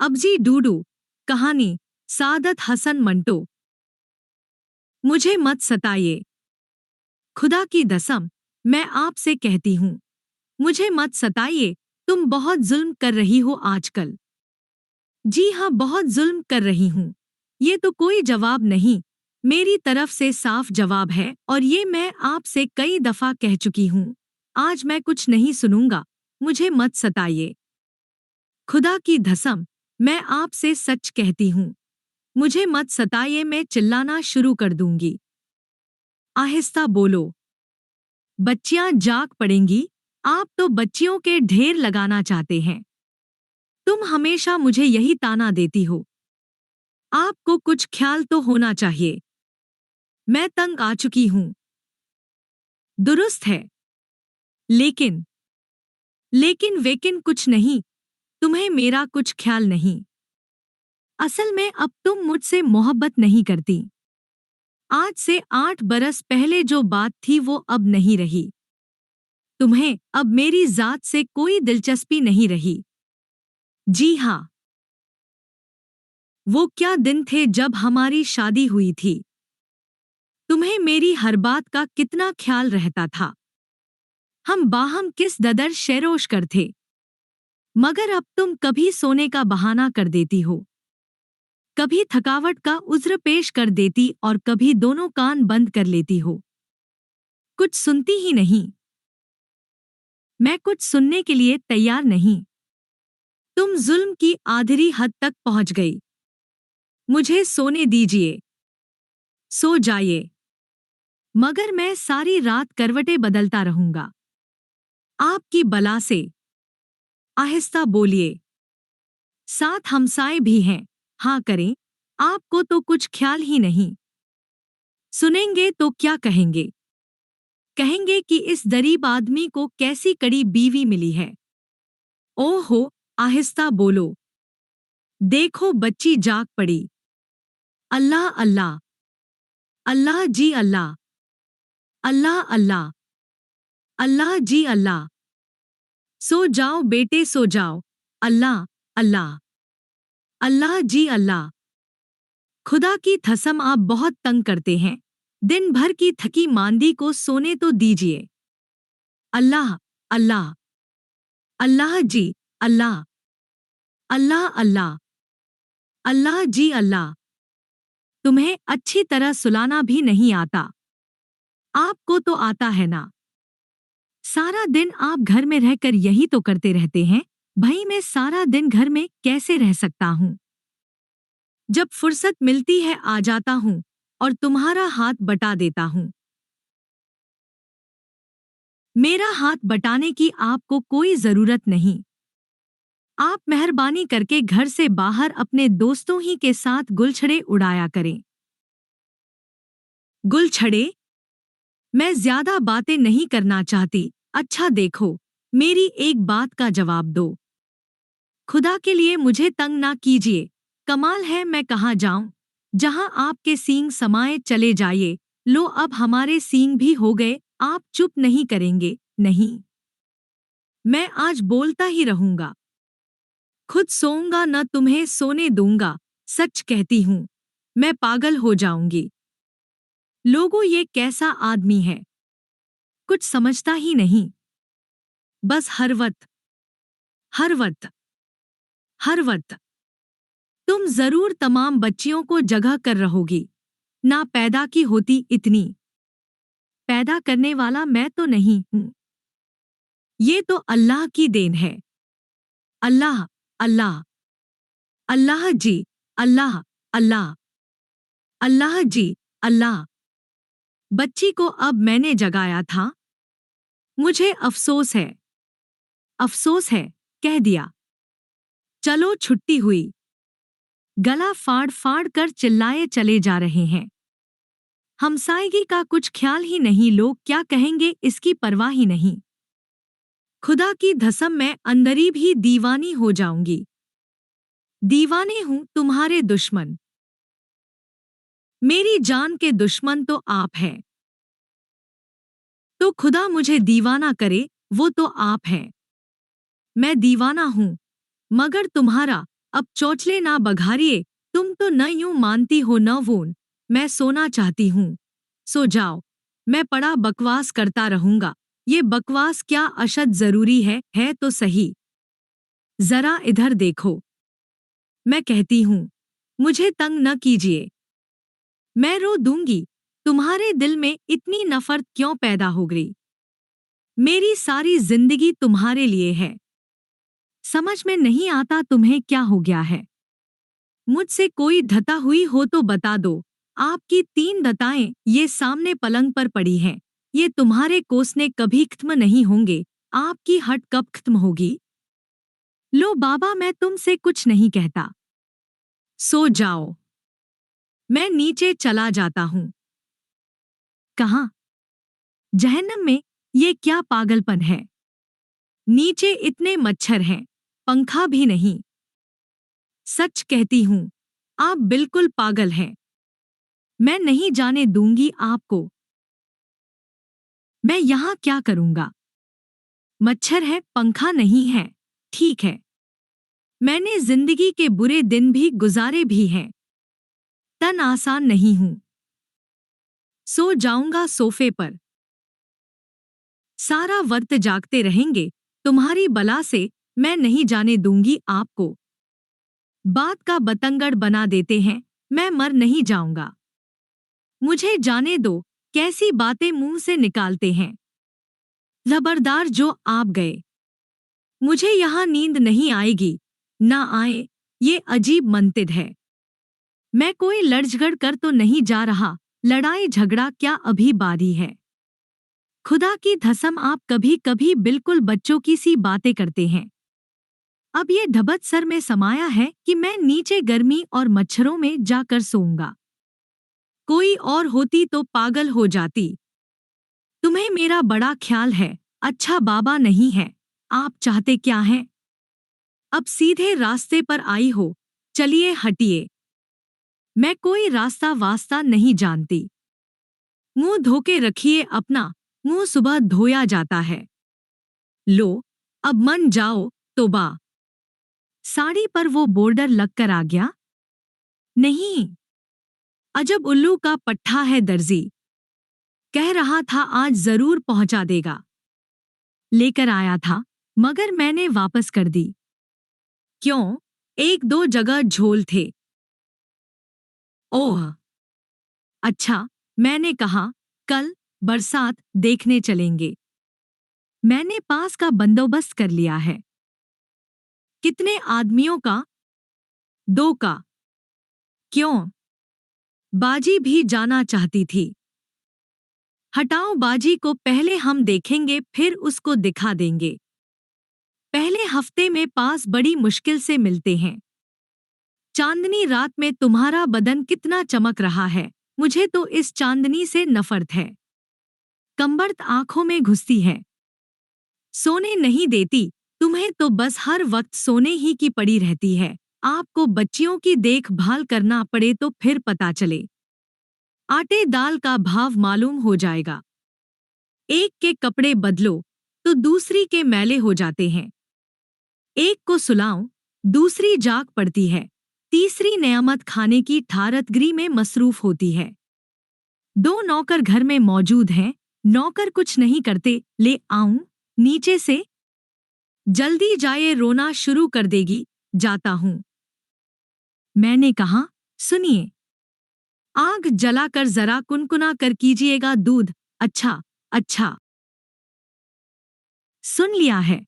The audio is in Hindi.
अबजी डूडू। कहानी सादत हसन मंटो। मुझे मत सताइए। खुदा की कसम, मैं आपसे कहती हूँ, मुझे मत सताइए। तुम बहुत जुल्म कर रही हो आजकल। जी हाँ, बहुत जुल्म कर रही हूँ। ये तो कोई जवाब नहीं, मेरी तरफ से साफ जवाब है और ये मैं आपसे कई दफा कह चुकी हूँ। आज मैं कुछ नहीं सुनूंगा। मुझे मत सताइए। खुदा की कसम, मैं आपसे सच कहती हूँ, मुझे मत सताइए। मैं चिल्लाना शुरू कर दूंगी। आहिस्ता बोलो। बच्चियां जाग पड़ेंगी। आप तो बच्चियों के ढेर लगाना चाहते हैं। तुम हमेशा मुझे यही ताना देती हो। आपको कुछ ख्याल तो होना चाहिए। मैं तंग आ चुकी हूं। दुरुस्त है। लेकिन वेकिन कुछ नहीं। तुम्हें मेरा कुछ ख्याल नहीं। असल में अब तुम मुझसे मोहब्बत नहीं करती। आज से 8 बरस पहले जो बात थी वो अब नहीं रही। तुम्हें अब मेरी जात से कोई दिलचस्पी नहीं रही। जी हाँ। वो क्या दिन थे जब हमारी शादी हुई थी। तुम्हें मेरी हर बात का कितना ख्याल रहता था। हम बाहम किस ददर शेरोश कर थे। मगर अब तुम कभी सोने का बहाना कर देती हो, कभी थकावट का उज़्र पेश कर देती और कभी दोनों कान बंद कर लेती हो। कुछ सुनती ही नहीं। मैं कुछ सुनने के लिए तैयार नहीं। तुम जुल्म की आखिरी हद तक पहुंच गई। मुझे सोने दीजिए। सो जाइए। मगर मैं सारी रात करवटें बदलता रहूंगा। आपकी बला से। आहिस्ता बोलिए। साथ हमसाए भी हैं। हाँ करें। आपको तो कुछ ख्याल ही नहीं। सुनेंगे तो क्या कहेंगे? कहेंगे कि इस गरीब आदमी को कैसी कड़ी बीवी मिली है। ओहो, आहिस्ता बोलो। देखो बच्ची जाग पड़ी। अल्लाह अल्लाह। अल्लाह जी अल्लाह। अल्लाह अल्लाह। अल्लाह जी अल्लाह। सो जाओ बेटे सो जाओ। अल्लाह अल्लाह। अल्लाह जी अल्लाह। खुदा की कसम, आप बहुत तंग करते हैं। दिन भर की थकी मांदी को सोने तो दीजिए। अल्लाह अल्लाह। अल्लाह जी अल्लाह। अल्लाह अल्लाह। अल्लाह जी अल्लाह। तुम्हें अच्छी तरह सुलाना भी नहीं आता। आपको तो आता है ना। सारा दिन आप घर में रहकर यही तो करते रहते हैं। भाई मैं सारा दिन घर में कैसे रह सकता हूँ? जब फुर्सत मिलती है आ जाता हूँ और तुम्हारा हाथ बटा देता हूँ। मेरा हाथ बटाने की आपको कोई जरूरत नहीं। आप मेहरबानी करके घर से बाहर अपने दोस्तों ही के साथ गुलछड़े उड़ाया करें। गुलछड़े? मैं ज्यादा बातें नहीं करना चाहती। अच्छा देखो, मेरी एक बात का जवाब दो। खुदा के लिए मुझे तंग ना कीजिए। कमाल है, मैं कहाँ जाऊं? जहां आपके सींग समाये चले जाइए। लो अब हमारे सींग भी हो गए। आप चुप नहीं करेंगे? नहीं, मैं आज बोलता ही रहूंगा। खुद सोऊंगा न तुम्हें सोने दूंगा। सच कहती हूँ, मैं पागल हो जाऊंगी। लोगों, ये कैसा आदमी है? कुछ समझता ही नहीं। बस हर वक्त हर वक्त हर वक्त तुम जरूर तमाम बच्चियों को जगह कर रहोगी। ना पैदा की होती इतनी। पैदा करने वाला मैं तो नहीं हूं। ये तो अल्लाह की देन है। अल्लाह अल्लाह। अल्लाह जी अल्लाह। अल्लाह अल्लाह जी अल्लाह। बच्ची को अब मैंने जगाया था। मुझे अफसोस है। अफसोस है, कह दिया। चलो छुट्टी हुई। गला फाड़ फाड़ कर चिल्लाए चले जा रहे हैं। हमसायगी का कुछ ख्याल ही नहीं। लोग क्या कहेंगे इसकी परवाह ही नहीं। खुदा की कसम, मैं अंदरीब ही दीवानी हो जाऊंगी। दीवाने हूं तुम्हारे दुश्मन। मेरी जान के दुश्मन तो आप हैं। तो खुदा मुझे दीवाना करे, वो तो आप हैं। मैं दीवाना हूं, मगर तुम्हारा अब चौचले ना बघारिए, तुम तो न यूं मानती हो न वोन, मैं सोना चाहती हूँ। सो जाओ, मैं पड़ा बकवास करता रहूंगा। ये बकवास क्या अशद जरूरी है तो सही। जरा इधर देखो, मैं कहती हूँ, मुझे तंग न कीजिए। मैं रो दूंगी, तुम्हारे दिल में इतनी नफरत क्यों पैदा हो गई? मेरी सारी जिंदगी तुम्हारे लिए है। समझ में नहीं आता तुम्हें क्या हो गया है। मुझसे कोई धता हुई हो तो बता दो। आपकी 3 दताएं ये सामने पलंग पर पड़ी हैं। ये तुम्हारे कोसने कभी खत्म नहीं होंगे। आपकी हट कब खत्म होगी? लो बाबा, मैं तुमसे कुछ नहीं कहता। सो जाओ, मैं नीचे चला जाता हूँ। कहाँ? जहन्नम में। ये क्या पागलपन है? नीचे इतने मच्छर हैं, पंखा भी नहीं। सच कहती हूँ, आप बिल्कुल पागल हैं। मैं नहीं जाने दूंगी आपको। मैं यहाँ क्या करूँगा? मच्छर है, पंखा नहीं है। ठीक है, मैंने जिंदगी के बुरे दिन भी गुजारे भी हैं। तन आसान नहीं हूँ। सो जाऊंगा सोफे पर। सारा वक्त जागते रहेंगे, तुम्हारी बला से मैं नहीं जाने दूंगी आपको। बात का बतंगड़ बना देते हैं, मैं मर नहीं जाऊंगा। मुझे जाने दो, कैसी बातें मुंह से निकालते हैं। खबरदार जो आप गए। मुझे यहाँ नींद नहीं आएगी। ना आए, ये अजीब मंतिद है। मैं कोई लड़झगड़ कर तो नहीं जा रहा, लड़ाई झगड़ा क्या अभी बारी है। खुदा की कसम, आप कभी कभी बिल्कुल बच्चों की सी बातें करते हैं। अब ये ढबत सर में समाया है कि मैं नीचे गर्मी और मच्छरों में जाकर सोऊंगा। कोई और होती तो पागल हो जाती। तुम्हें मेरा बड़ा ख्याल है। अच्छा बाबा नहीं है। आप चाहते क्या हैं? अब सीधे रास्ते पर आई हो, चलिए हटिए। मैं कोई रास्ता वास्ता नहीं जानती। मुंह धोके रखिए अपना, मुंह सुबह धोया जाता है। लो, अब मन जाओ, तौबा। साड़ी पर वो बॉर्डर लगकर आ गया? नहीं, अजब उल्लू का पट्ठा है दर्जी। कह रहा था आज जरूर पहुंचा देगा। लेकर आया था, मगर मैंने वापस कर दी। क्यों? 1-2 जगह झोल थे। ओह! अच्छा, मैंने कहा, कल बरसात देखने चलेंगे। मैंने पास का बंदोबस्त कर लिया है। कितने आदमियों का? 2 का। क्यों? बाजी भी जाना चाहती थी। हटाओ बाजी को, पहले हम देखेंगे फिर उसको दिखा देंगे। पहले हफ्ते में पास बड़ी मुश्किल से मिलते हैं। चांदनी रात में तुम्हारा बदन कितना चमक रहा है, मुझे तो इस चांदनी से नफरत है। कंबरत आंखों में घुसती है। सोने नहीं देती, तुम्हें तो बस हर वक्त सोने ही की पड़ी रहती है। आपको बच्चियों की देखभाल करना पड़े तो फिर पता चले। आटे दाल का भाव मालूम हो जाएगा। एक के कपड़े बदलो तो दूसरी के मैले हो जाते हैं। एक को सुलाऊं, दूसरी जाग पड़ती है। तीसरी नियामत खाने की ठारतगिरी में मसरूफ होती है। 2 नौकर घर में मौजूद हैं, नौकर कुछ नहीं करते। ले आऊं नीचे से? जल्दी जाए, रोना शुरू कर देगी। जाता हूं। मैंने कहा, सुनिए, आग जलाकर जरा कुनकुना कर कीजिएगा दूध। अच्छा, अच्छा, सुन लिया है।